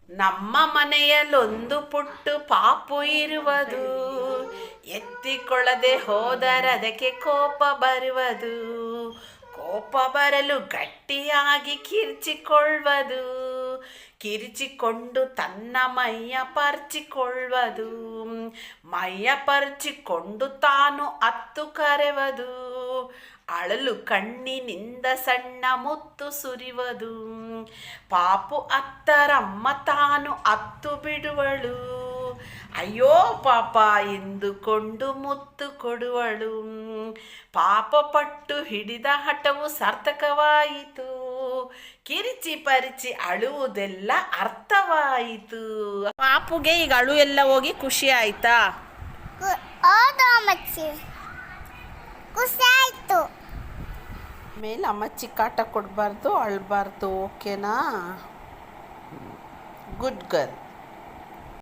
ನಮ್ಮ ಮನೆಯಲ್ಲೊಂದು ಪುಟ್ಟು ಪಾಪು ಇರುವುದು, ಎತ್ತಿಕೊಳ್ಳದೆ ಹೋದರದಕ್ಕೆ ಕೋಪ ಬರುವುದು. ಕೋಪ ಬರಲು ಗಟ್ಟಿಯಾಗಿ ಕಿರ್ಚಿಕೊಳ್ಳುವುದು, ಕಿರಿಚಿಕೊಂಡು ತನ್ನ ಮೈಯ ಪರ್ಚಿಕೊಳ್ಳುವುದು. ಮೈಯ ಪರ್ಚಿಕೊಂಡು ತಾನು ಅತ್ತು ಕರೆವುದು, ಅಳಲು ಕಣ್ಣಿನಿಂದ ಸಣ್ಣ ಮುತ್ತು ಸುರಿವುದು. ಪಾಪು ಅತ್ತರಮ್ಮ ತಾನು ಅತ್ತು ಬಿಡುವಳು, ಅಯ್ಯೋ ಪಾಪ ಎಂದುಕೊಂಡು ಮುತ್ತು ಕೊಡುವಳು. ಪಾಪ ಪಟ್ಟು ಹಿಡಿದ ಹಠವು ಸಾರ್ಥಕವಾಯಿತು, ಕಿರಿಚಿ ಪರಿಚಿ ಅಳುವುದೆಲ್ಲ ಅರ್ಥವಾಯಿತು. ಪಾಪುಗೆ ಈಗ ಅಳು ಎಲ್ಲ ಹೋಗಿ ಖುಷಿ ಆಯ್ತಾ? ಹೌದು ಅಮ್ಮಚ್ಚಿ, ಖುಷಿ ಆಯ್ತು. ಮೇಲೆ ಅಮ್ಮಚ್ಚಿ ಕಾಟ ಕೊಡಬಾರ್ದು, ಅಳಬಾರ್ದು, ಓಕೆನಾ? Good girl.